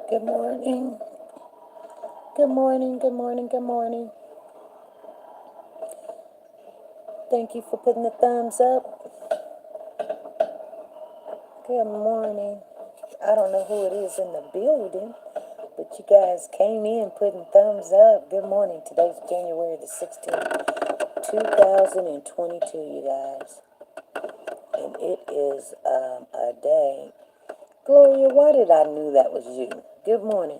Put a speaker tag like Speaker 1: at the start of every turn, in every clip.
Speaker 1: Good morning. Good morning. Good morning. Good morning. Thank you for putting the thumbs up. Good morning. I don't know who it is in the building, but you guys came in putting thumbs up. Good morning. Today's January the 16th, 2022, you guys. And it is a day. Gloria, why did I knew that was you? Good morning.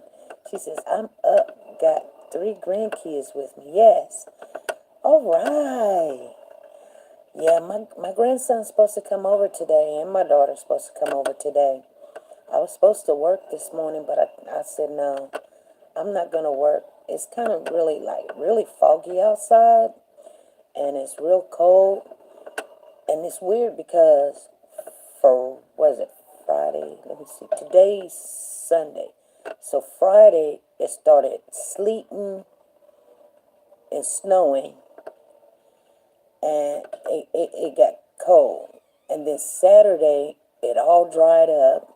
Speaker 1: She says, I'm up. Got 3 grandkids with me. Yes. All right. Yeah, my grandson's supposed to come over today, and my daughter's supposed to come over today. I was supposed to work this morning, but I said, no, I'm not going to work. It's kind of really foggy outside, and it's real cold. And it's weird because was it Friday? Let me see. Today's Sunday. So Friday, it started sleeting and snowing, and it got cold. And then Saturday, it all dried up.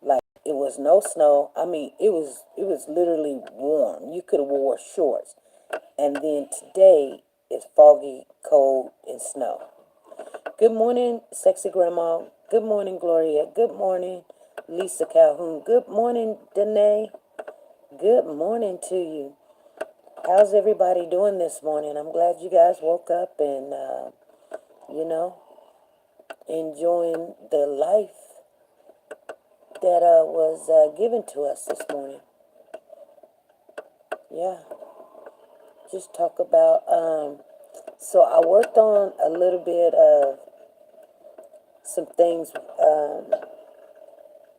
Speaker 1: Like it was no snow. I mean, it was literally warm. You could have wore shorts. And then today it's foggy, cold, and snow. Good morning, sexy grandma. Good morning, Gloria. Good morning, Lisa Calhoun. Good morning, Danae. Good morning to you. How's everybody doing this morning? I'm glad you guys woke up and, enjoying the life that was given to us this morning. Yeah. Just talk about, so I worked on a little bit of some things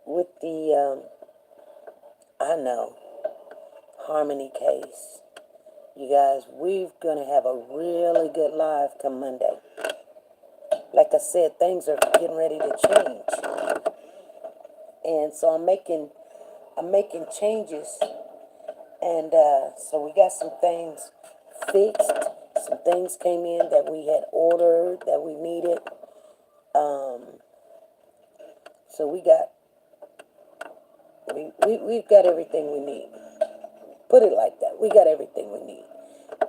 Speaker 1: with the, I know, Harmony case. You guys, we're going to have a really good live come Monday. Like I said, things are getting ready to change. And so I'm making changes. And so we got some things fixed. Some things came in that we had ordered that we needed. So we've got everything we need. Put it like that. We got everything we need.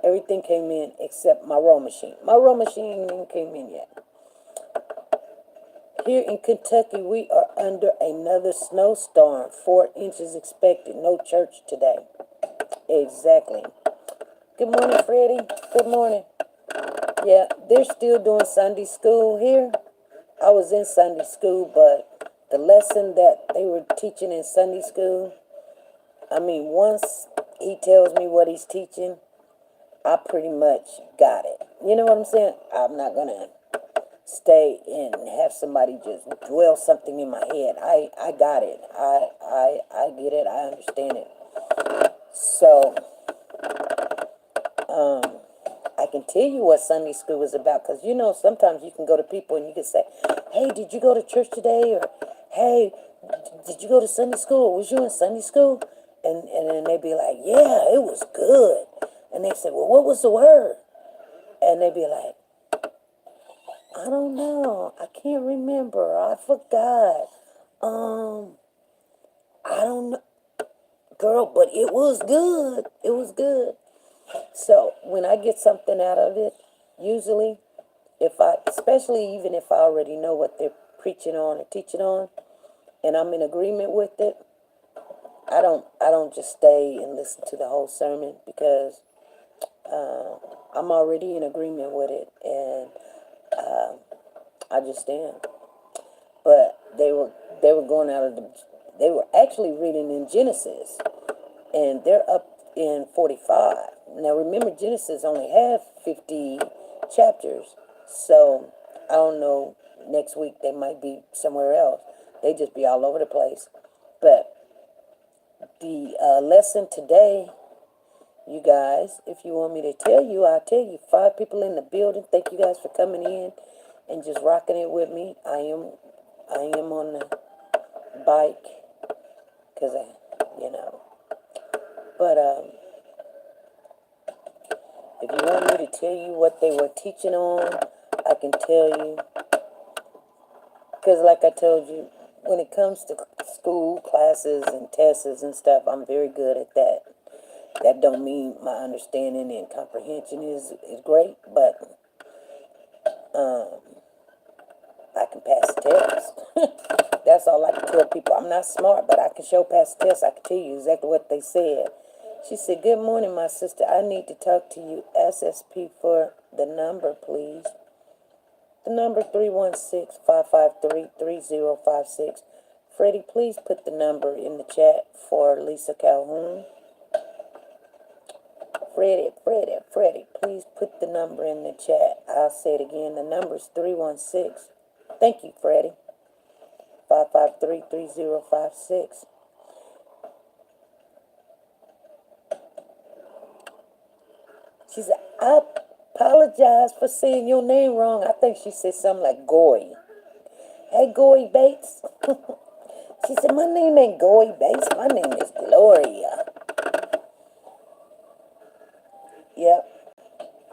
Speaker 1: Everything came in except my row machine. My row machine ain't came in yet. Here in Kentucky, we are under another snowstorm. 4 inches expected. No church today. Exactly. Good morning, Freddie. Good morning. Yeah, they're still doing Sunday school here. I was in Sunday school, but the lesson that they were teaching in Sunday school, I mean, once he tells me what he's teaching, I pretty much got it. You know what I'm saying? I'm not going to stay and have somebody just dwell something in my head. I got it. I get it. I understand it. So, I can tell you what Sunday school is about, because sometimes you can go to people and you can say, hey, did you go to church today? Or, hey, did you go to Sunday school? Was you in Sunday school? And then they'd be like, yeah, it was good. And they say, well, what was the word? And they'd be like, I don't know. I can't remember. I forgot. I don't know. Girl, but it was good. It was good. So when I get something out of it, usually, especially even if I already know what they're preaching on or teaching on, and I'm in agreement with it, I don't just stay and listen to the whole sermon, because I'm already in agreement with it, and I just am. But they were going out of they were actually reading in Genesis, and they're up in 45. Now remember, Genesis only have 50 chapters, so I don't know, next week they might be somewhere else. They just be all over the place. But the lesson today, you guys, if you want me to tell you, I'll tell you. 5 people in the building. Thank you guys for coming in and just rocking it with me. I am on the bike, because but if you want me to tell you what they were teaching on, I can tell you. Because like I told you, when it comes to school classes and tests and stuff. I'm very good at that. That don't mean my understanding and comprehension is great, but I can pass the test. That's all I can tell people. I'm not smart, but I can show pass the test. I can tell you exactly what they said. She said, "Good morning, my sister. I need to talk to you. SSP for the number, please." The number 316-553-3056. Freddie, please put the number in the chat for Lisa Calhoun. Freddie, please put the number in the chat. I'll say it again. The number is 316. Thank you, Freddie. 553-3056. She said, "I apologize for saying your name wrong." I think she said something like Goy. "Hey, Goy Bates." She said, "My name ain't Goy Bates. My name is Gloria." Yep.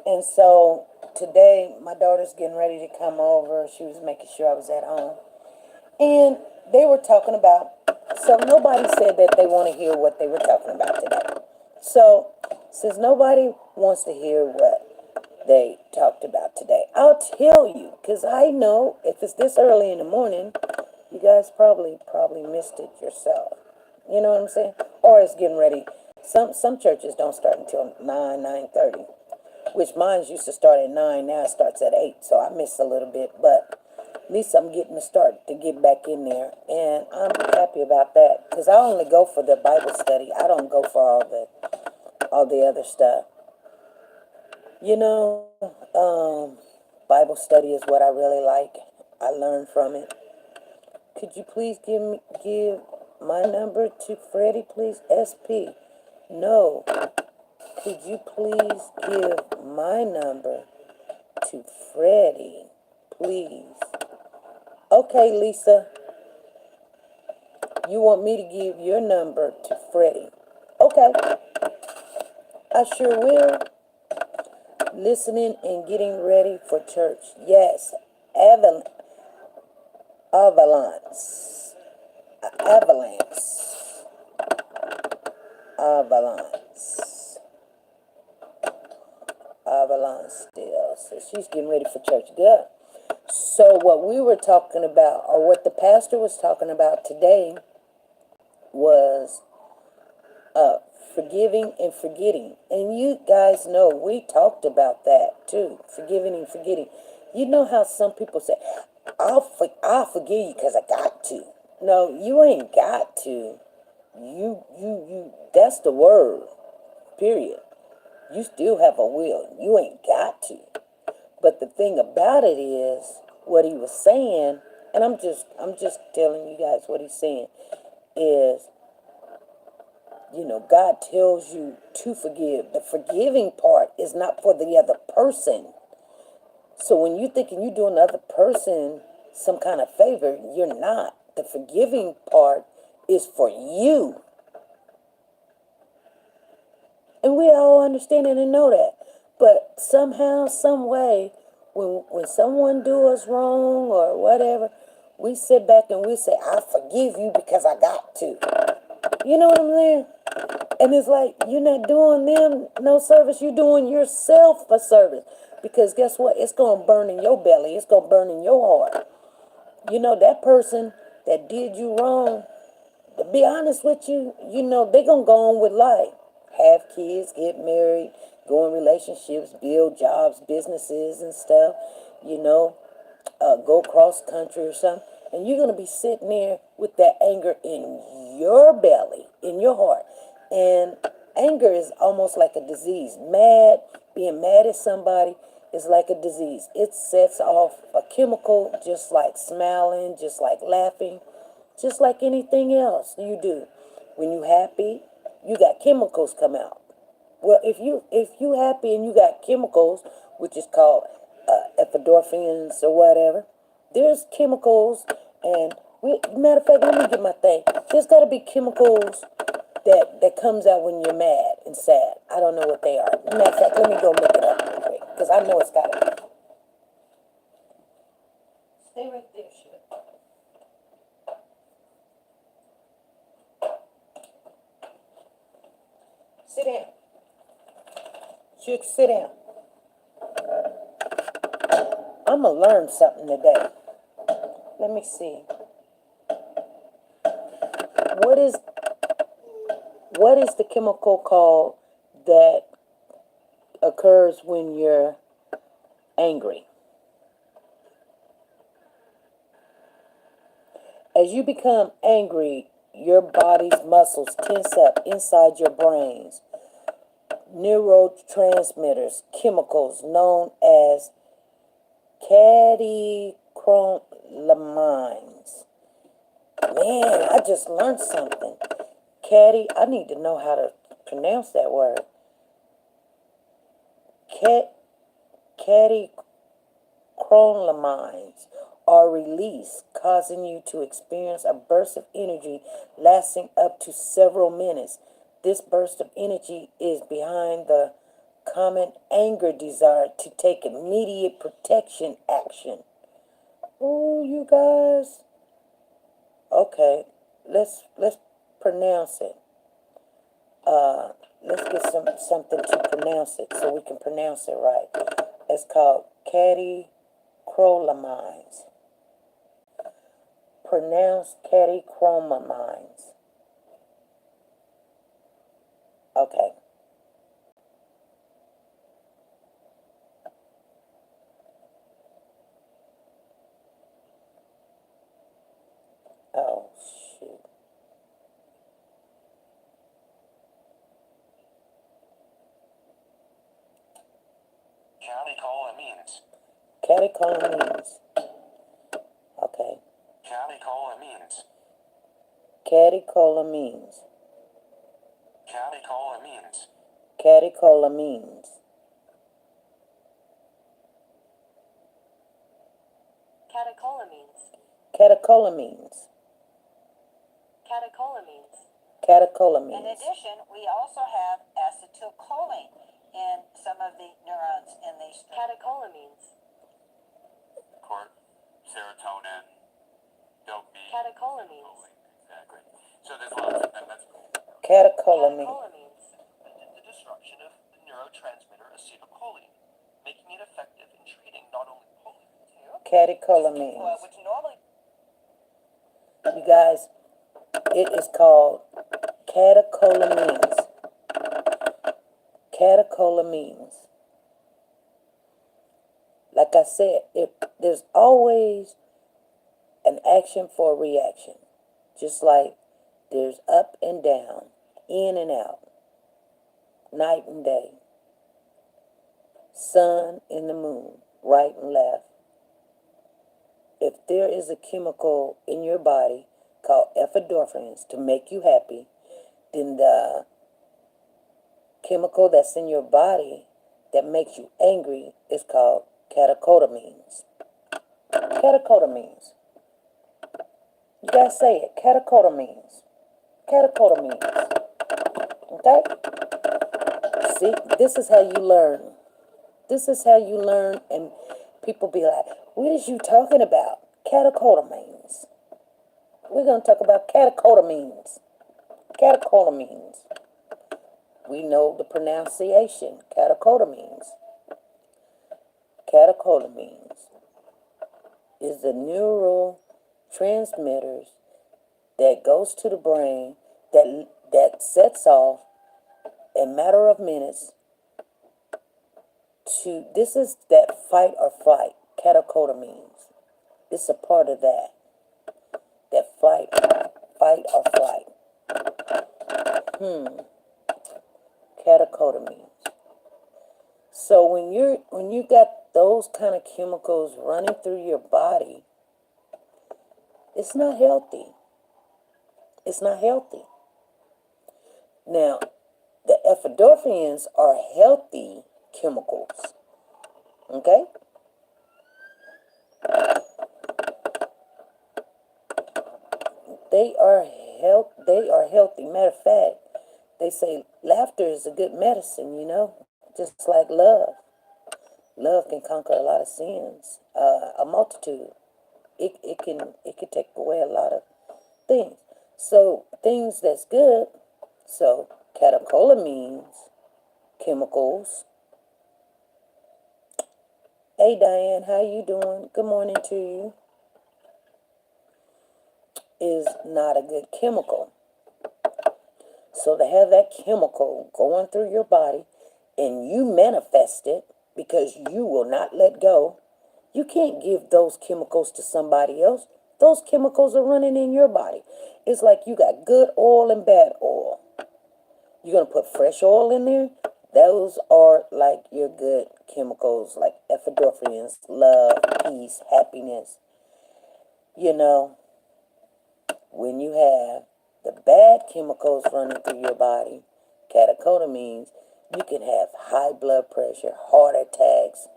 Speaker 1: And so today, my daughter's getting ready to come over. She was making sure I was at home. And they were talking about, so nobody said that they want to hear what they were talking about today. So, since nobody wants to hear what they talked about today, I'll tell you, because I know if it's this early in the morning, you guys probably missed it yourself. You know what I'm saying? Or it's getting ready. Some churches don't start until 9:30, which mine used to start at 9. Now it starts at 8, so I missed a little bit, but at least I'm getting to start to get back in there, and I'm happy about that, because I only go for the Bible study. I don't go for all the other stuff. You know, Bible study is what I really like. I learn from it. Could you please give my number to Freddie, please? SP. No. Could you please give my number to Freddie, please? Okay, Lisa. You want me to give your number to Freddie? Okay. I sure will. Listening and getting ready for church. Yes. Avalanche. Avalanche still. So she's getting ready for church. Good. So what we were talking about, or what the pastor was talking about today, was forgiving and forgetting. And you guys know we talked about that too. Forgiving and forgetting. You know how some people say, I'll forgive you because I got to. No, you ain't got to. You, that's the word. Period. You still have a will. You ain't got to. But the thing about it is, what he was saying, and I'm just telling you guys what he's saying, is, you know, God tells you to forgive. The forgiving part is not for the other person. So when you're thinking you're doing the other person some kind of favor, you're not. The forgiving part is for you. And we all understand it and know that. But somehow, some way, when someone do us wrong or whatever, we sit back and we say, I forgive you because I got to. You know what I'm saying? And it's like, you're not doing them no service. You're doing yourself a service. Because guess what? It's going to burn in your belly. It's going to burn in your heart. You know, that person that did you wrong, to be honest with you, you know, they're going to go on with life. Have kids, get married, go in relationships, build jobs, businesses and stuff, you know, go cross country or something. And you're going to be sitting there with that anger in your belly, in your heart. And anger is almost like a disease. Being mad at somebody is like a disease. It sets off a chemical, just like smiling, just like laughing, just like anything else you do. When you're happy, you got chemicals come out. Well, if you happy and you got chemicals, which is called epidorphins or whatever, there's chemicals, and matter of fact, let me get my thing. There's got to be chemicals that comes out when you're mad and sad. I don't know what they are. Matter of fact, let me go look it up real quick, because I know it's got to be. Stay right there, sugar. Sit down. You sit down. I'm going to learn something today. Let me see. What is the chemical called that occurs when you're angry? As you become angry, your body's muscles tense up inside your brains. Neurotransmitters, chemicals known as catecholamines. Man, I just learned something. I need to know how to pronounce that word. Catecholamines are released, causing you to experience a burst of energy lasting up to several minutes. This burst of energy is behind the common anger desire to take immediate protection action. Oh, you guys. Okay, let's pronounce it. Let's get something to pronounce it so we can pronounce it right. It's called catecholamines. Pronounce catecholamines. Okay. Oh, shoot.
Speaker 2: Catecholamines.
Speaker 1: Catecholamines. Okay.
Speaker 2: Catecholamines.
Speaker 1: Catecholamines.
Speaker 2: Catecholamines.
Speaker 1: Catecholamines.
Speaker 3: Catecholamines.
Speaker 1: Catecholamines.
Speaker 3: Catecholamines.
Speaker 1: Catecholamines.
Speaker 3: In addition, we also have acetylcholine in some of the neurons in these catecholamines.
Speaker 2: Serotonin, dopamine.
Speaker 3: Catecholamines.
Speaker 2: Exactly. So there's lots of them. That's cool.
Speaker 1: Catecholamines.
Speaker 3: Catecholamines.
Speaker 2: The destruction of the neurotransmitter acetylcholine, making it effective in treating not only polio,
Speaker 1: Catecholamines.
Speaker 3: Which normally.
Speaker 1: You guys, it is called catecholamines. Catecholamines. Like I said, there's always an action for a reaction. Just like there's up and down, in and out, night and day, sun and the moon, right and left. If there is a chemical in your body called epinephrines to make you happy, then the chemical that's in your body that makes you angry is called catecholamines. Catecholamines. You guys say it. Catecholamines. Catecholamines. Okay? See, this is how you learn. This is how you learn, and people be like, what is you talking about? Catecholamines. We're going to talk about catecholamines. Catecholamines. We know the pronunciation. Catecholamines. Catecholamines is the neurotransmitters that goes to the brain that sets off in a matter of minutes to, this is that fight or flight. Catecholamines. It's a part of that. That fight or flight. Catecholamines. So when you got those kind of chemicals running through your body, it's not healthy. It's not healthy. Now, the epinephrines are healthy chemicals. Okay? They are healthy. Matter of fact, they say laughter is a good medicine, just like love. Love can conquer a lot of sins, a multitude. It can take away a lot of things. So things that's good. So catecholamines, chemicals. Hey Diane, how you doing? Good morning to you. Is not a good chemical. So to have that chemical going through your body and you manifest it because you will not let go, you can't give those chemicals to somebody else. Those chemicals are running in your body. It's like you got good oil and bad oil. You're going to put fresh oil in there. Those are like your good chemicals, like epidorphins, love, peace, happiness. You know, when you have the bad chemicals running through your body, catecholamines, you can have high blood pressure, heart attacks,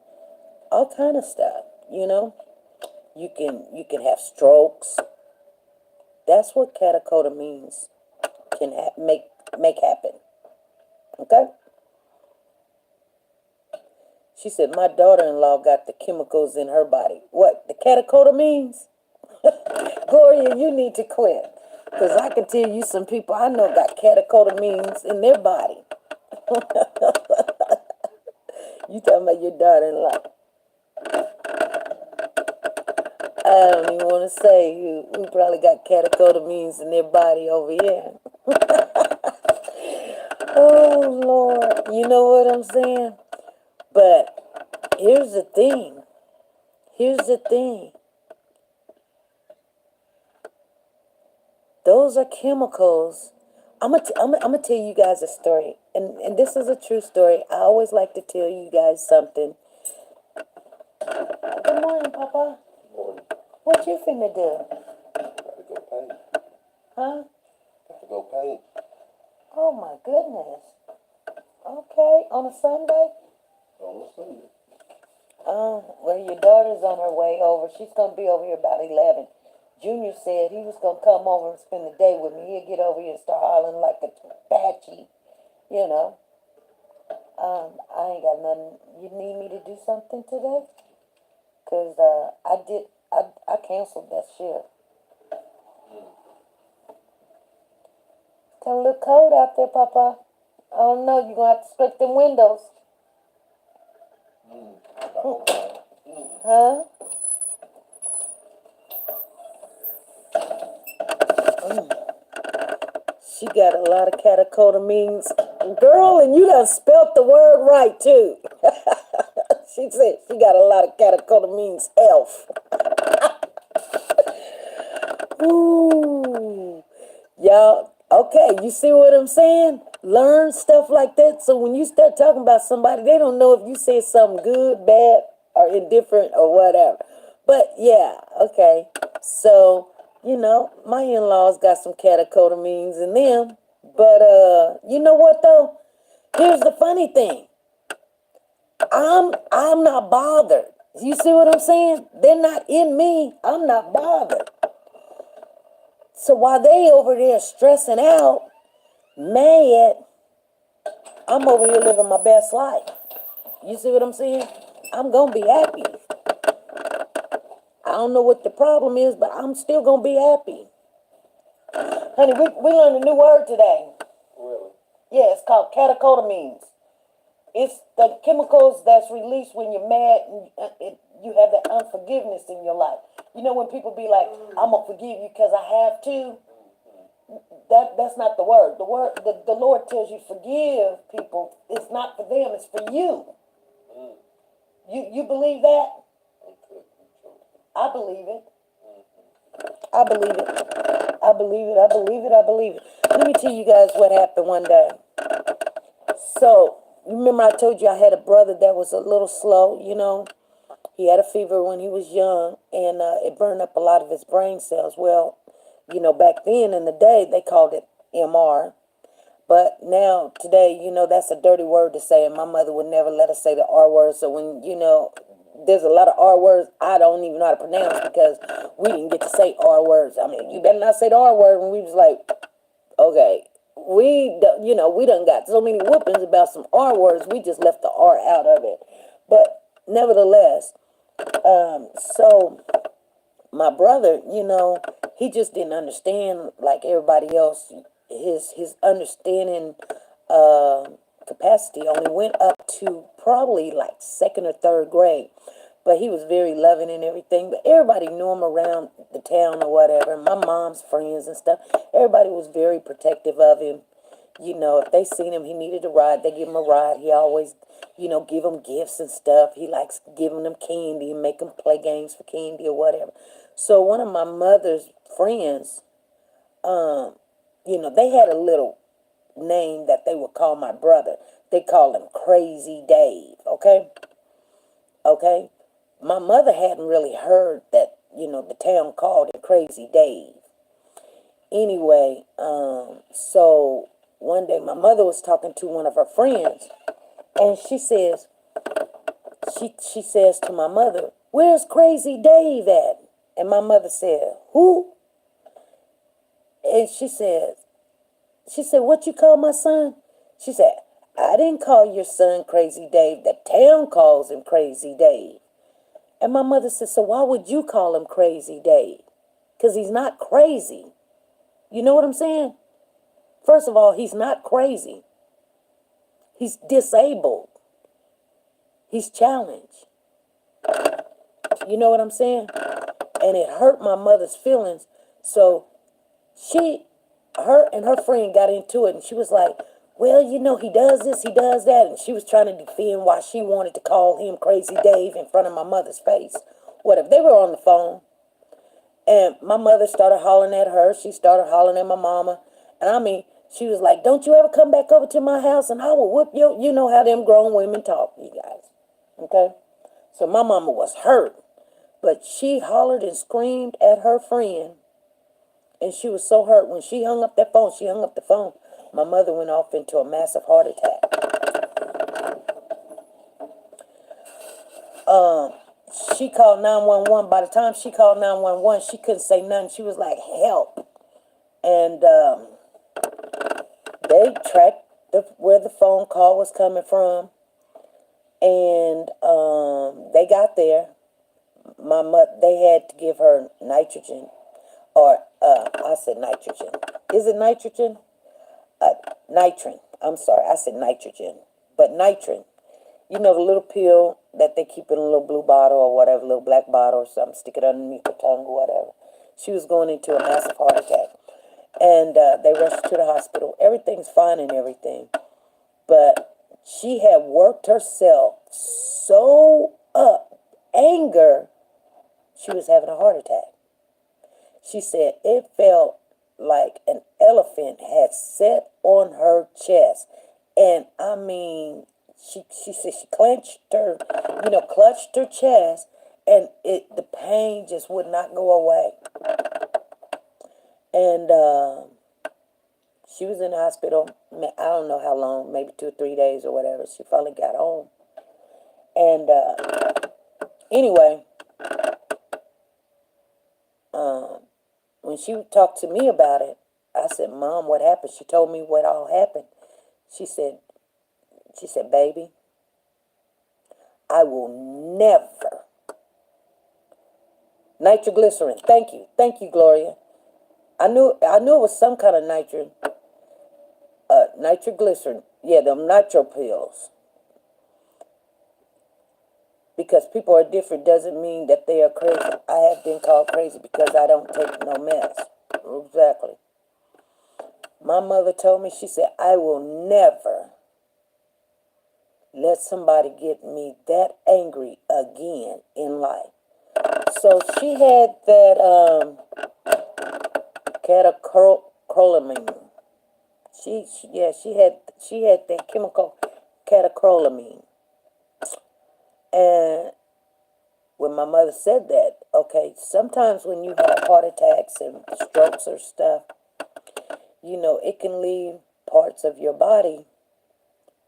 Speaker 1: all kind of stuff, you know. You can have strokes. That's what catecholamines can make happen. Okay? She said, my daughter-in-law got the chemicals in her body. What, the catecholamines? Gloria, you need to quit. Because I can tell you some people I know got catecholamines in their body. You talking about your daughter-in-law. I don't even want to say who probably got catecholamines in their body over here. Oh, Lord. You know what I'm saying? But here's the thing. Those are chemicals. I'm gonna tell you guys a story. And this is a true story. I always like to tell you guys something. Good morning, Papa.
Speaker 4: Morning.
Speaker 1: What you finna do?
Speaker 4: Got to go paint.
Speaker 1: Huh?
Speaker 4: Got to go paint.
Speaker 1: Oh, my goodness. Okay, on a Sunday?
Speaker 4: On a Sunday.
Speaker 1: Well, your daughter's on her way over. She's going to be over here about 11. Junior said he was going to come over and spend the day with me. He'll get over here and start hollering like a batchy, you know. I ain't got nothing. You need me to do something today? Because I canceled that shift. It's going to look cold out there, Papa. I don't know. You're going to have to split them windows. Huh? She got a lot of catecholamines. Girl, and you done spelt the word right, too. She said she got a lot of catecholamines, elf. Ooh. Y'all, okay, you see what I'm saying? Learn stuff like that. So when you start talking about somebody, they don't know if you said something good, bad, or indifferent, or whatever. But, yeah, okay. So, you know, my in-laws got some catecholamines in them. But, you know what, though? Here's the funny thing. I'm not bothered. You see what I'm saying? They're not in me. I'm not bothered. So while they over there stressing out, mad, I'm over here living my best life. You see what I'm saying? I'm going to be happy. I don't know what the problem is, but I'm still going to be happy. Honey, we learned a new word today.
Speaker 4: Really?
Speaker 1: Yeah, it's called catecholamines. It's the chemicals that's released when you're mad and you have that unforgiveness in your life. You know when people be like, I'm going to forgive you because I have to? That's not the word. The Lord tells you forgive people. It's not for them, it's for you. You believe that? I believe it. I believe it. I believe it. I believe it. I believe it. Let me tell you guys what happened one day. So, remember I told you I had a brother that was a little slow, you know. He had a fever when he was young, and it burned up a lot of his brain cells. Well, you know, back then in the day, they called it MR. But now, today, you know, that's a dirty word to say, and my mother would never let us say the R word. So when, you know, there's a lot of R words I don't even know how to pronounce because we didn't get to say R words. I mean, you better not say the R word. And we was like, okay, we done got so many whoopings about some R words. We just left the R out of it. But nevertheless, so my brother, you know, he just didn't understand like everybody else. His understanding capacity, only went up to probably like second or third grade. But he was very loving and everything. But everybody knew him around the town or whatever. My mom's friends and stuff. Everybody was very protective of him. You know, if they seen him, he needed a ride, they give him a ride. He always, you know, give them gifts and stuff. He likes giving them candy and make them play games for candy or whatever. So one of my mother's friends, you know, they had a little name that they would call my brother. They called him Crazy Dave, okay? Okay? My mother hadn't really heard that, you know, the town called him Crazy Dave. Anyway, so one day my mother was talking to one of her friends, and she says to my mother, "Where's Crazy Dave at?" And my mother said, "Who?" And she said, "What you call my son?" She said, "I didn't call your son Crazy Dave. The town calls him Crazy Dave." And my mother said, "So why would you call him Crazy Dave? Because he's not crazy." You know what I'm saying? First of all, he's not crazy. He's disabled. He's challenged. You know what I'm saying? And it hurt my mother's feelings. So her and her friend got into it, and she was like, "Well, you know, he does this, he does that." And she was trying to defend why she wanted to call him Crazy Dave in front of my mother's face. What if they were on the phone? And my mother started hollering at her. She started hollering at my mama. And I mean, she was like, "Don't you ever come back over to my house and I will whoop you." You know how them grown women talk, you guys. Okay? So my mama was hurt. But she hollered and screamed at her friend. And she was so hurt. When she hung up that phone, she hung up the phone. My mother went off into a massive heart attack. She called 911. By the time she called 911, she couldn't say nothing. She was like, "Help." And they tracked where the phone call was coming from. And they got there. They had to give her nitrogen. Or, I said nitrogen. Is it nitrogen? Nitrin. I'm sorry, I said nitrogen. But nitrin. You know, the little pill that they keep in a little blue bottle or whatever, little black bottle or something, stick it underneath her tongue or whatever. She was going into a massive heart attack. And they rushed her to the hospital. Everything's fine and everything. But she had worked herself so up, anger, she was having a heart attack. She said it felt like an elephant had sat on her chest. And I mean, she said she clutched her chest, and the pain just would not go away. And she was in the hospital, I don't know how long, maybe 2 or 3 days or whatever. She finally got home. And anyway, when she talked to me about it, I said, "Mom, what happened?" She told me what all happened. She said, "Baby, I will never." Nitroglycerin. Thank you, Gloria. I knew it was some kind of nitroglycerin. Yeah, them nitro pills. Because people are different doesn't mean that they are crazy. I have been called crazy because I don't take no mess. Exactly. My mother told me, she said, "I will never let somebody get me that angry again in life." So she had that catecholamin. She had that chemical catecholamin. And when my mother said that, okay, sometimes when you have heart attacks and strokes or stuff, you know, it can leave parts of your body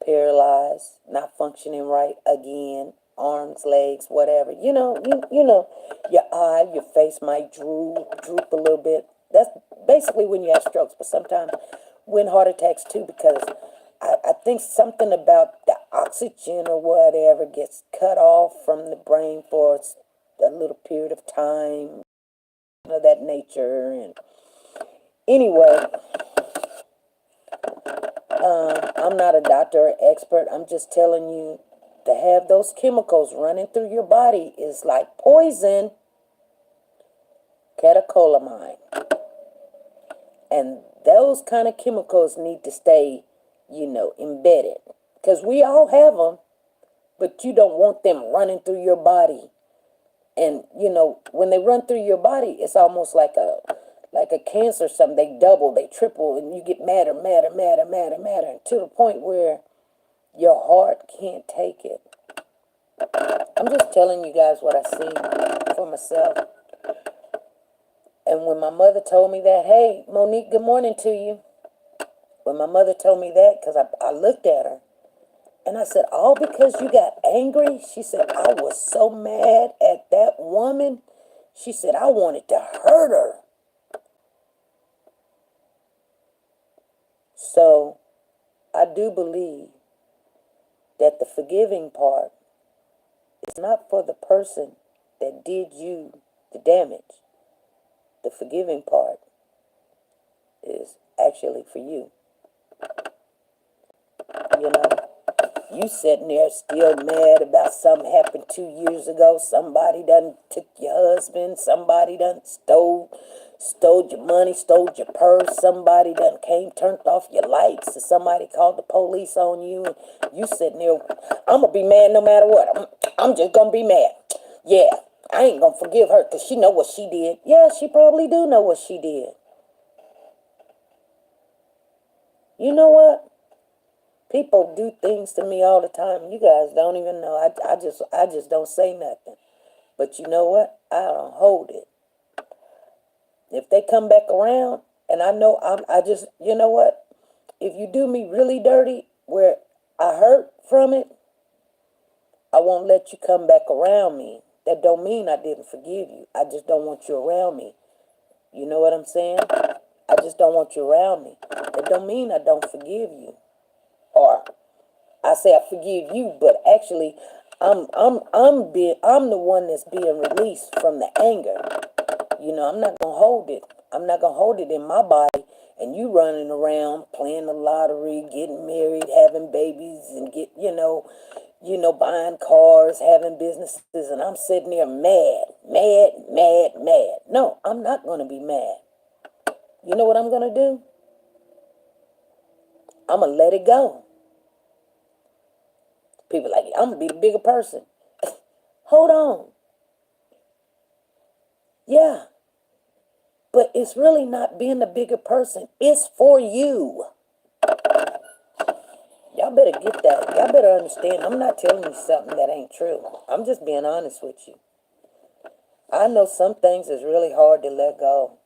Speaker 1: paralyzed, not functioning right again, arms, legs, whatever. You know, your eye, your face might droop a little bit. That's basically when you have strokes, but sometimes when heart attacks too, because I think something about the oxygen or whatever gets cut off from the brain for a little period of time, of that nature. And anyway, I'm not a doctor or expert. I'm just telling you, to have those chemicals running through your body is like poison. Catecholamine. And those kind of chemicals need to stay, embedded. Because we all have them, but you don't want them running through your body. And, when they run through your body, it's almost like a cancer or something. They double, they triple, and you get madder, to the point where your heart can't take it. I'm just telling you guys what I see for myself. And when my mother told me that, hey, Monique, good morning to you. When my mother told me that, because I looked at her, and I said, all because you got angry? She said, I was so mad at that woman. She said, I wanted to hurt her. So, I do believe that the forgiving part is not for the person that did you the damage. The forgiving part is actually for you. You sitting there still mad about something happened 2 years ago. Somebody done took your husband. Somebody done stole your money, stole your purse. Somebody done came, turned off your lights. Or somebody called the police on you. And you sitting there, I'm going to be mad no matter what. I'm just going to be mad. Yeah, I ain't going to forgive her because she know what she did. Yeah, she probably do know what she did. You know what? People do things to me all the time. You guys don't even know. I just don't say nothing. But you know what? I don't hold it. If they come back around, and I know you know what? If you do me really dirty where I hurt from it, I won't let you come back around me. That don't mean I didn't forgive you. I just don't want you around me. You know what I'm saying? I just don't want you around me. That don't mean I don't forgive you. Or I say I forgive you, but actually I'm the one that's being released from the anger. I'm not gonna hold it. I'm not gonna hold it in my body, and you running around playing the lottery, getting married, having babies, and buying cars, having businesses, and I'm sitting there mad. No, I'm not gonna be mad. You know what I'm gonna do? I'm gonna let it go. People like, I'm going to be the bigger person. Hold on. Yeah. But it's really not being the bigger person. It's for you. Y'all better get that. Y'all better understand. I'm not telling you something that ain't true. I'm just being honest with you. I know some things is really hard to let go.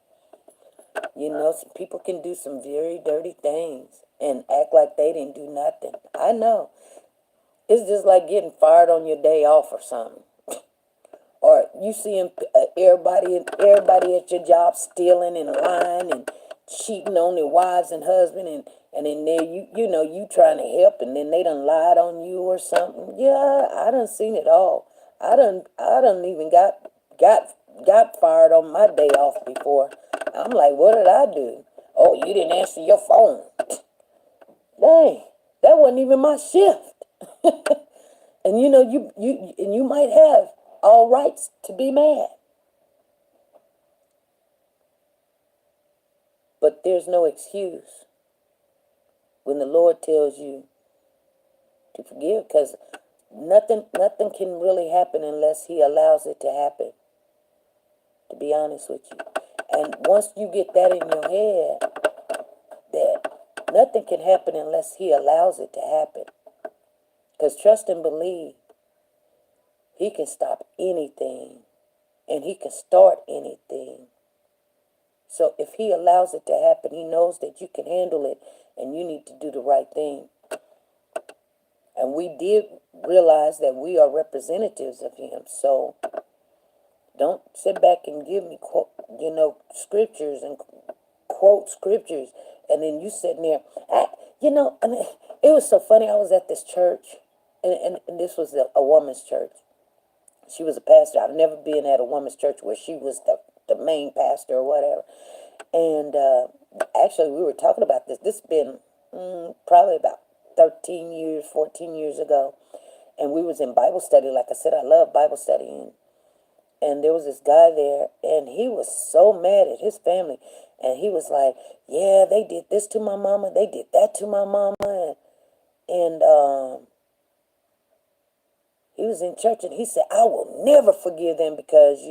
Speaker 1: Some people can do some very dirty things and act like they didn't do nothing. I know. It's just like getting fired on your day off or something. Or you seeing everybody at your job stealing and lying and cheating on their wives and husband, and then there you trying to help, and then they done lied on you or something. Yeah, I done seen it all. I done even got fired on my day off before. I'm like, what did I do? Oh, you didn't answer your phone. Dang, that wasn't even my shift. And you might have all rights to be mad. But there's no excuse when the Lord tells you to forgive, because nothing can really happen unless he allows it to happen, to be honest with you. And once you get that in your head, that nothing can happen unless he allows it to happen. Because trust and believe, he can stop anything, and he can start anything. So if he allows it to happen, he knows that you can handle it, and you need to do the right thing. And we did realize that we are representatives of him. So don't sit back and give me, scriptures and quote scriptures, and then you sitting there. It was so funny. I was at this church, and this was a woman's church. She was a pastor. I've never been at a woman's church where she was the main pastor or whatever. And actually, we were talking about this. This has been probably about 13 years, 14 years ago. And we was in Bible study. Like I said, I love Bible study. And there was this guy there, and he was so mad at his family. And he was like, yeah, they did this to my mama. They did that to my mama. And he was in church, and he said, I will never forgive them because,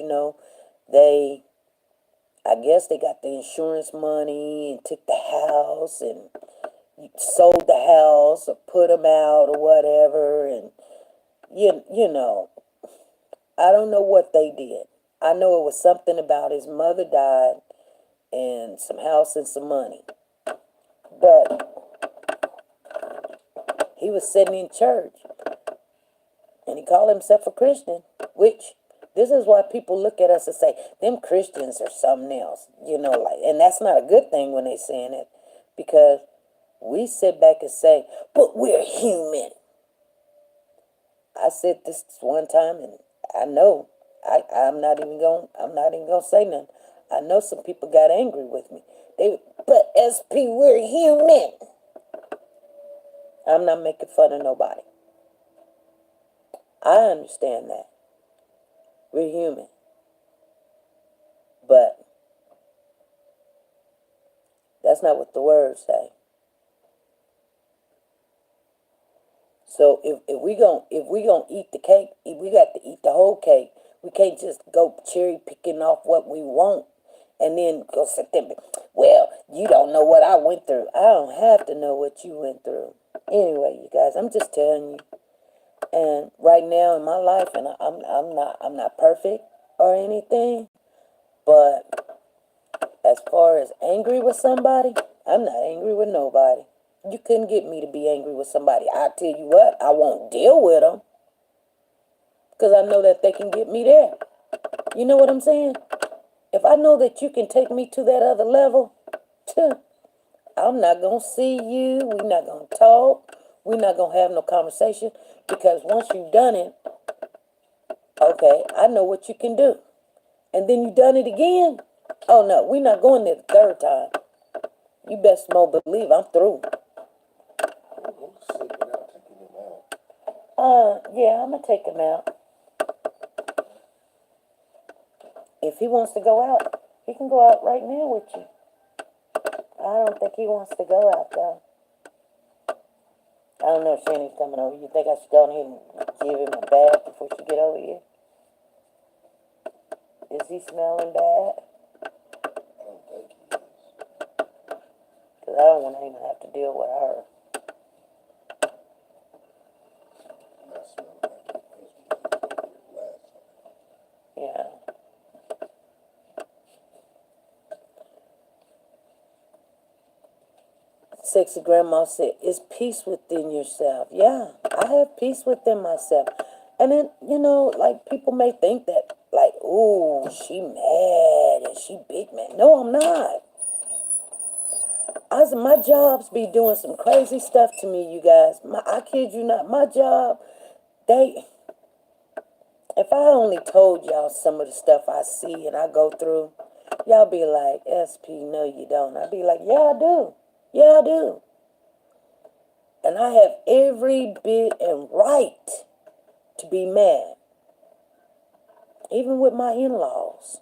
Speaker 1: I guess they got the insurance money and took the house and sold the house or put them out or whatever. And, I don't know what they did. I know it was something about his mother died and some house and some money. But he was sitting in church and he called himself a Christian, which this is why people look at us and say, them Christians are something else, and that's not a good thing when they saying it, because we sit back and say, but we're human. I said this one time, and I know I'm not even gonna say nothing. I know some people got angry with me. But SP, we're human. I'm not making fun of nobody. I understand that. We're human. But that's not what the words say. So if we gonna eat the cake, we got to eat the whole cake. We can't just go cherry picking off what we want and then go sit there. Well, you don't know what I went through. I don't have to know what you went through. Anyway, you guys, I'm just telling you. And right now in my life, and I'm not perfect or anything, but as far as angry with somebody, I'm not angry with nobody. You couldn't get me to be angry with somebody. I tell you what, I won't deal with them because I know that they can get me there. You know what I'm saying? If I know that you can take me to that other level, I'm not going to see you. We're not going to talk. We're not going to have no conversation because once you've done it, okay, I know what you can do. And then you done it again. Oh, no, we're not going there the third time. You best more believe I'm through. Yeah, I'm going to take him out. If he wants to go out, he can go out right now with you. I don't think he wants to go out, though. I don't know if Shanny's coming over. You think I should go ahead and give him a bath before she get over here? Is he smelling bad?
Speaker 4: I don't think he is.
Speaker 1: Because I don't want to even have to deal with her.
Speaker 4: Not smelling like his husband last time.
Speaker 1: Yeah. Sexy Grandma said, it's peace within yourself. Yeah, I have peace within myself. And then, like people may think that, like, ooh, she mad and she big mad. No, I'm not. My jobs be doing some crazy stuff to me, you guys. I kid you not. My job, if I only told y'all some of the stuff I see and I go through, y'all be like, SP, no, you don't. I'd be like, yeah, I do. Yeah, I do. And I have every bit and right to be mad. Even with my in-laws.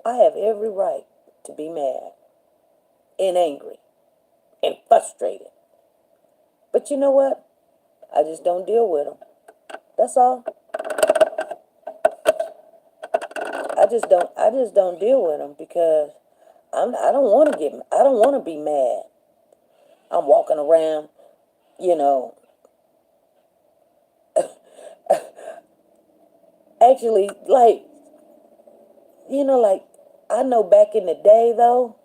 Speaker 1: I have every right to be mad and angry and frustrated. But you know what? I just don't deal with them. That's all. I just don't deal with them because I don't want to be mad. I'm walking around, actually, like, I know back in the day, though,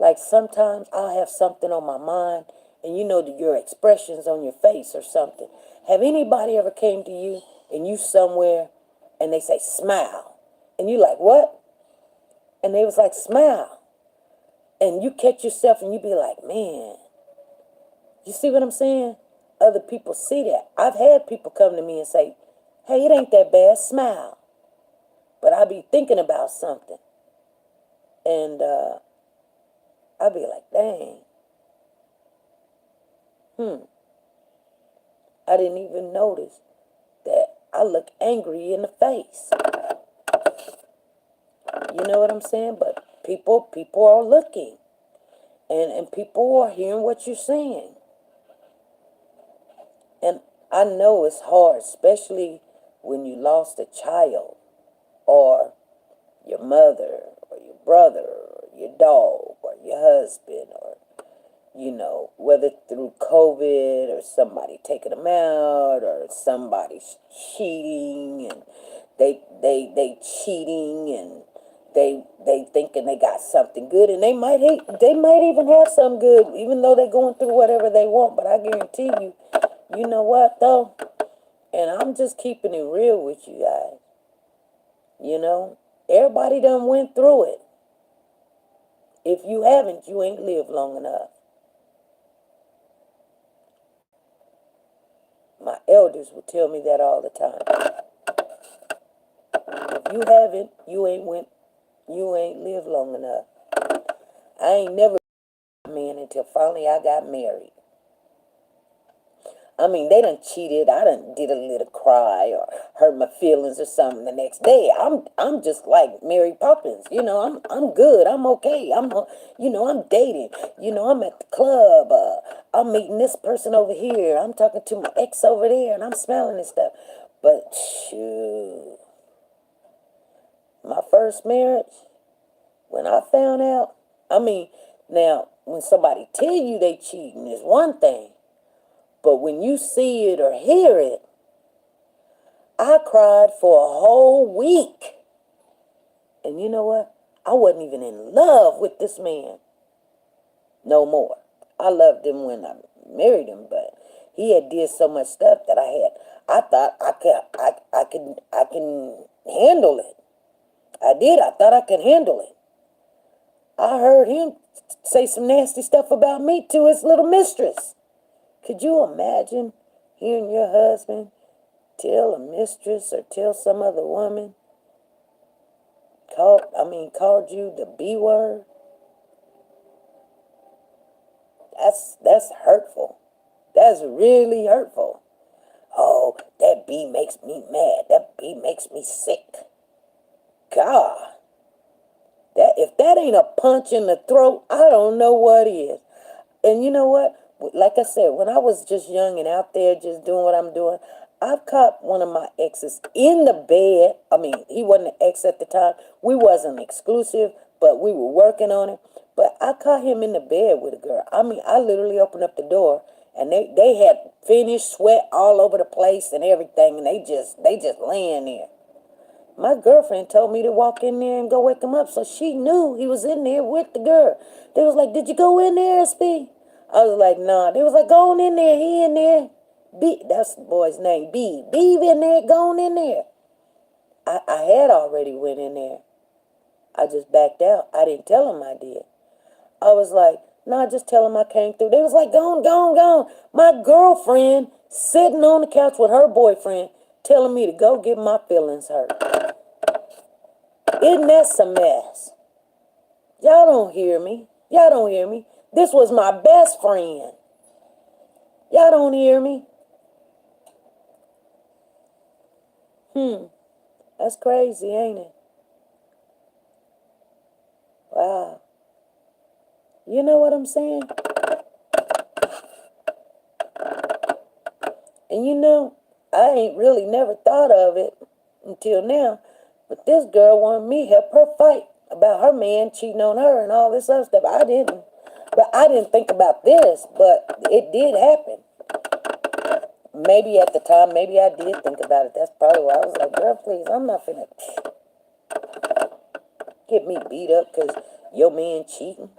Speaker 1: like, sometimes I'll have something on my mind, and your expressions on your face or something. Have anybody ever came to you, and you somewhere, and they say, smile, and you like, what? And they was like, smile. And you catch yourself, and you be like, man, you see what I'm saying? Other people see that. I've had people come to me and say, hey, it ain't that bad, smile. But I be thinking about something. And I be like, dang. I didn't even notice that I look angry in the face. You know what I'm saying? But people are looking. And people are hearing what you're saying. And I know it's hard, especially when you lost a child, or your mother, or your brother, or your dog, or your husband, or, whether through COVID, or somebody taking them out, or somebody cheating, and they cheating, and they thinking they got something good, and they might even have some good, even though they're going through whatever they want. But I guarantee you, you know what though? And I'm just keeping it real with you guys. Everybody done went through it. If you haven't, you ain't lived long enough. My elders would tell me that all the time. If you haven't, you ain't lived long enough. I ain't never been a man until finally I got married. I mean, they done cheated. I done did a little cry or hurt my feelings or something the next day. I'm just like Mary Poppins. I'm good. I'm okay. I'm dating. I'm at the club. I'm meeting this person over here. I'm talking to my ex over there, and I'm smelling and stuff. But shoot, my first marriage, when I found out, now when somebody tell you they cheating is one thing. But when you see it or hear it, I cried for a whole week. And you know what? I wasn't even in love with this man no more. I loved him when I married him, but he had did so much stuff that I thought I can handle it. I did. I thought I could handle it. I heard him say some nasty stuff about me to his little mistress. Could you imagine hearing your husband tell a mistress or tell some other woman, called you the B word? That's hurtful. That's really hurtful. Oh, that B makes me mad. That B makes me sick. God, if that ain't a punch in the throat, I don't know what is. And you know what? Like I said, when I was just young and out there just doing what I'm doing, I've caught one of my exes in the bed. He wasn't an ex at the time. We wasn't exclusive, but we were working on it. But I caught him in the bed with a girl. I literally opened up the door, and they had finished, sweat all over the place and everything, and they just laying there. My girlfriend told me to walk in there and go wake him up, so she knew he was in there with the girl. They was like, "Did you go in there, SP?" I was like, "Nah." They was like, "Go on in there. He in there." B, that's the boy's name. B in there. Go on in there. I had already went in there. I just backed out. I didn't tell him I did. I was like, "Nah, just tell him I came through." They was like, "Go on, go on, go on." My girlfriend sitting on the couch with her boyfriend telling me to go get my feelings hurt. Isn't that some mess? Y'all don't hear me. Y'all don't hear me. This was my best friend. Y'all don't hear me. That's crazy, ain't it? Wow. You know what I'm saying? And I ain't really never thought of it until now. But this girl wanted me to help her fight about her man cheating on her and all this other stuff. I didn't. But I didn't think about this, but it did happen. Maybe at the time, maybe I did think about it. That's probably why I was like, "Girl, please, I'm not finna get me beat up because your man cheating."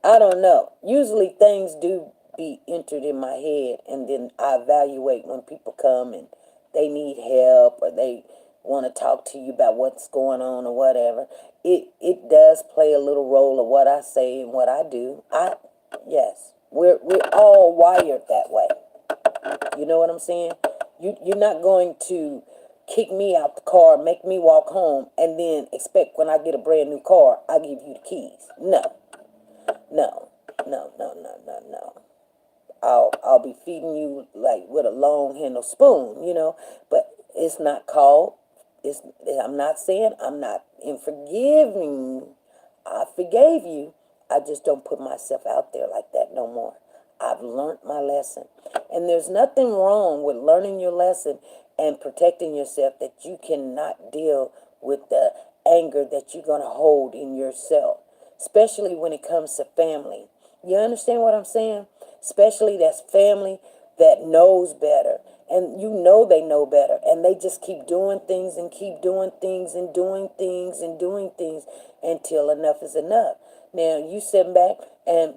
Speaker 1: I don't know. Usually things do be entered in my head, and then I evaluate when people come and they need help or they want to talk to you about what's going on or whatever. It does play a little role of what I say and what I do. Yes, we're all wired that way. You know what I'm saying? You're not going to kick me out the car, make me walk home, and then expect when I get a brand new car, I give you the keys. No. I'll be feeding you like with a long handle spoon, but it's not called, it's, I'm not saying I'm not in forgiving. I forgave you. I just don't put myself out there like that no more. I've learned my lesson. And there's nothing wrong with learning your lesson and protecting yourself, that you cannot deal with the anger that you're going to hold in yourself, especially when it comes to family. You understand what I'm saying? Especially that's family that knows better. And they know better. And they just keep doing things and keep doing things and doing things and doing things until enough is enough. Now, you sit back and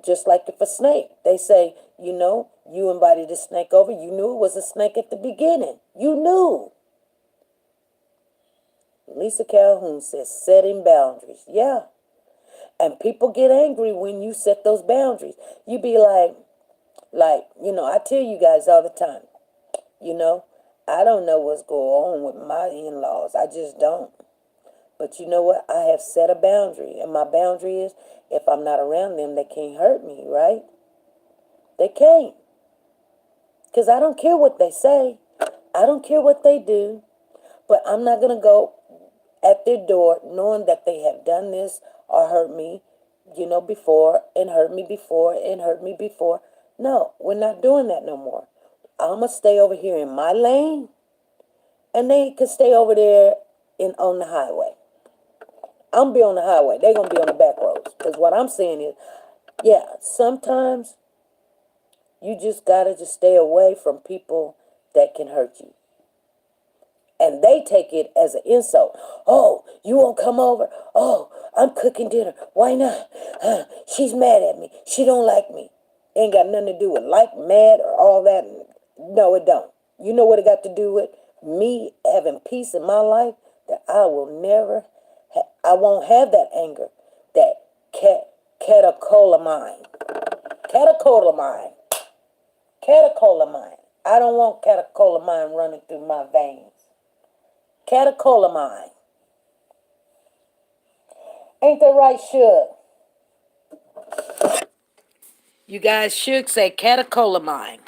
Speaker 1: just like if a snake, they say, you invited the snake over. You knew it was a snake at the beginning. You knew. Lisa Calhoun says setting boundaries. Yeah. And people get angry when you set those boundaries. You be like, I tell you guys all the time, I don't know what's going on with my in-laws. I just don't. But you know what? I have set a boundary. And my boundary is, if I'm not around them, they can't hurt me, right? They can't. Because I don't care what they say. I don't care what they do. But I'm not going to go at their door knowing that they have done this or hurt me, before, and hurt me before, and hurt me before. No, we're not doing that no more. I'm going to stay over here in my lane, and they can stay over there on the highway. I'm going to be on the highway. They're going to be on the back roads. Because what I'm saying is, yeah, sometimes you just got to just stay away from people that can hurt you. And they take it as an insult. Oh, you won't come over? Oh, I'm cooking dinner. Why not? She's mad at me. She don't like me. Ain't got nothing to do with like, mad, or all that. No, it don't. You know what it got to do with? Me having peace in my life, that I will never, I won't have that anger. That catecholamine. Catecholamine. Catecholamine. I don't want catecholamine running through my veins. Catecholamine. Ain't that right, Suge? You guys should say catecholamine.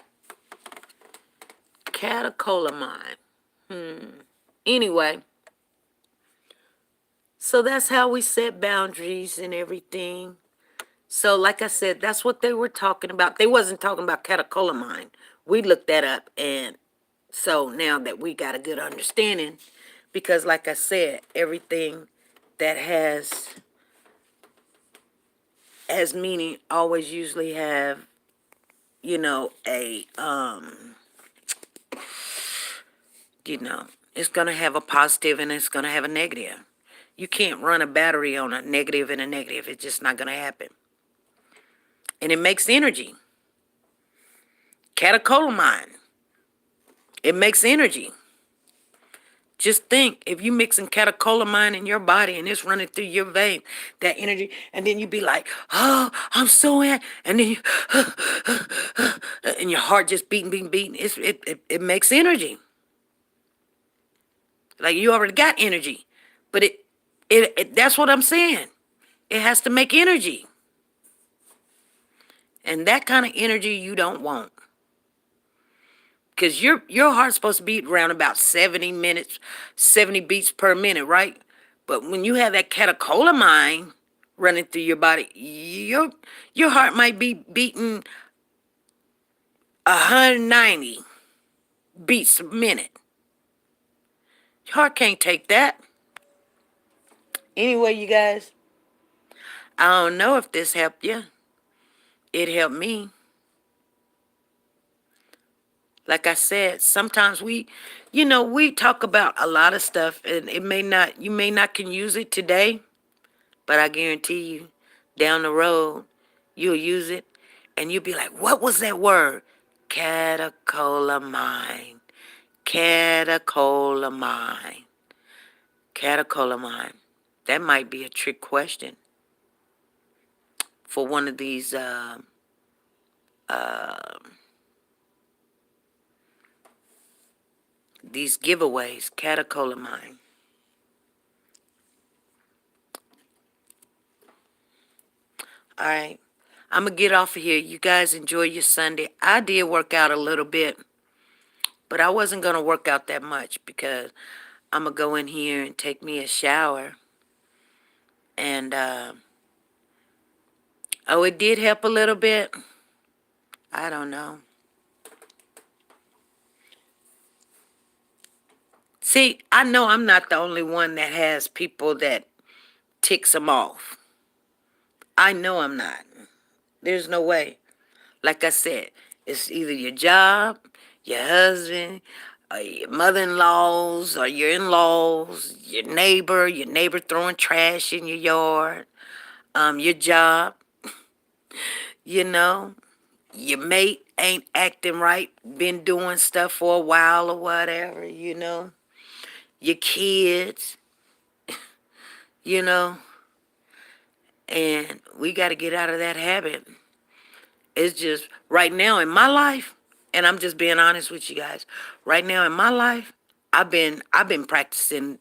Speaker 1: Catecholamine. Anyway, so that's how we set boundaries and everything. So like I said, that's what they were talking about. They wasn't talking about catecholamine. We looked that up, and so now that we got a good understanding, because like I said, everything that has meaning always usually have, a it's going to have a positive and it's going to have a negative. You can't run a battery on a negative and a negative. It's just not going to happen. And it makes energy. Catecholamine. It makes energy. Just think, if you mixing catecholamine in your body and it's running through your vein, that energy, and then you be like, oh, I'm so and then you, and your heart just beating. It makes energy. Like you already got energy, but it that's what I'm saying. It has to make energy, and that kind of energy you don't want, because your heart's supposed to beat around about 70 beats per minute, right? But when you have that catecholamine running through your body, your heart might be beating 190 beats a minute. Your heart can't take that. Anyway, you guys, I don't know if this helped you. It helped me. Like I said, sometimes we talk about a lot of stuff, and you may not can use it today, but I guarantee you, down the road, you'll use it, and you'll be like, what was that word? Catecholamine. Catecholamine. Catecholamine. That might be a trick question for one of these giveaways. Catecholamine. All right. I'm going to get off of here. You guys enjoy your Sunday. I did work out a little bit, but I wasn't going to work out that much because I'm going to go in here and take me a shower. And, oh, it did help a little bit. I don't know. See, I know I'm not the only one that has people that ticks them off. I know I'm not. There's no way. Like I said, it's either your job, your husband, or your mother-in-laws, or your in-laws, your neighbor throwing trash in your yard, your job, you know, your mate ain't acting right, been doing stuff for a while or whatever, your kids, you know, and we got to get out of that habit. It's just right now in my life, and I'm just being honest with you guys. Right now in my life, I've been practicing,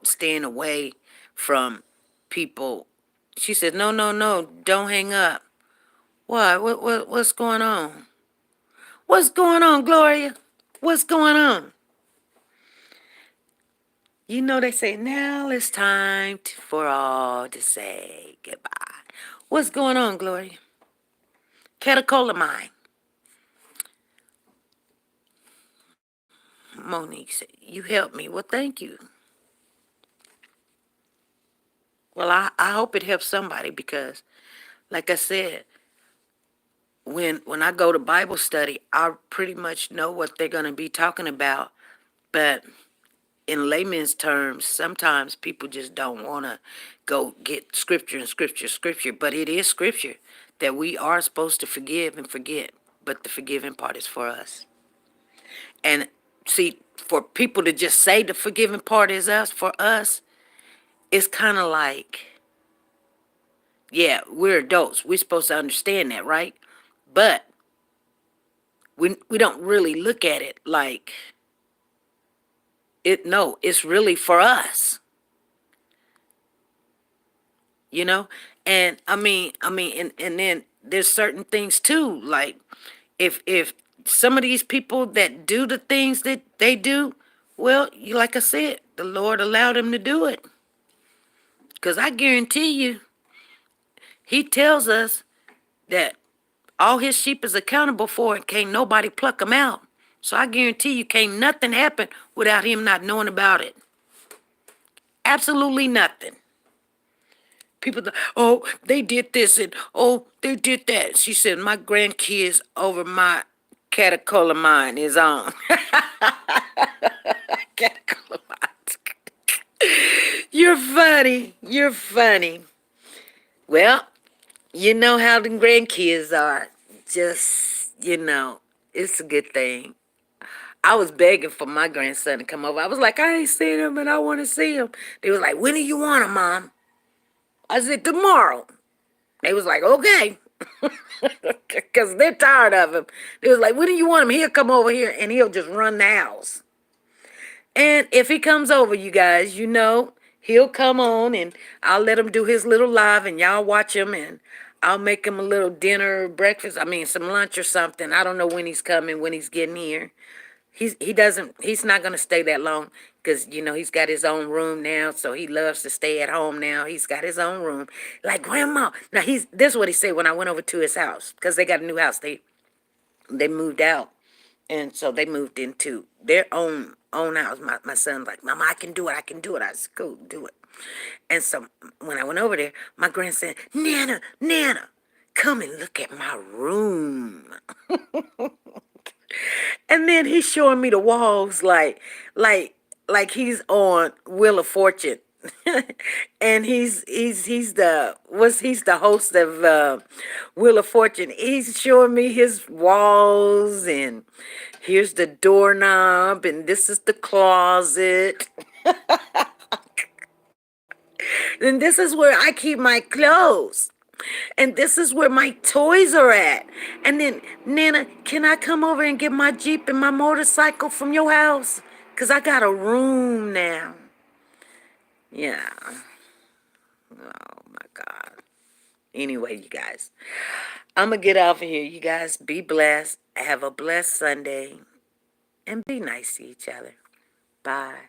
Speaker 1: staying away from people. She said, "No, no, no, don't hang up." What? What's going on? What's going on, Gloria? What's going on? You know they say now it's time for all to say goodbye. What's going on, Gloria? Catecholamine. Monique said, "You helped me." Well, thank you. Well, I hope it helps somebody because, like I said, when I go to Bible study, I pretty much know what they're going to be talking about. But in layman's terms, sometimes people just don't want to go get scripture and scripture. But it is scripture that we are supposed to forgive and forget. But the forgiving part is for us. And see, for people to just say the forgiving part is us, for us, it's kind of like, yeah, we're adults. We're supposed to understand that, right? But we don't really look at it like it. No, it's really for us, you know. And and then there's certain things too. Like if some of these people that do the things that they do, well, like I said, the Lord allowed them to do it. Because I guarantee you, He tells us that all His sheep is accountable for, and can't nobody pluck them out. So I guarantee you, can't nothing happen without Him not knowing about it. Absolutely nothing. People, oh, they did this and oh, they did that. She said, my grandkids over my catecholamine is on. Catecholamine. You're funny. You're funny. Well, you know how the grandkids are. Just, it's a good thing. I was begging for my grandson to come over. I was like, I ain't seen him and I want to see him. They was like, when do you want him, Mom? I said, tomorrow. They was like, okay. Because they're tired of him. They was like, when do you want him? He'll come over here and he'll just run the house. And if he comes over, you guys, he'll come on and I'll let him do his little live and y'all watch him and I'll make him a little dinner, breakfast, some lunch or something. I don't know when he's coming, when he's getting here. He's not going to stay that long because, he's got his own room now. So he loves to stay at home now. He's got his own room. Like, Grandma. Now, this is what he said when I went over to his house because they got a new house. They moved out. And so they moved into their own house. My son's like, Mama, I can do it. I said, cool, do it. And so when I went over there, my grandson, Nana, come and look at my room. And then he's showing me the walls like he's on Wheel of Fortune. And he's the host of Wheel of Fortune. He's showing me his walls and here's the doorknob and this is the closet. And this is where I keep my clothes. And this is where my toys are at. And then, Nana, can I come over and get my Jeep and my motorcycle from your house? Because I got a room now. Yeah. Oh, my God. Anyway, you guys, I'm going to get off of here. You guys be blessed. Have a blessed Sunday. And be nice to each other. Bye.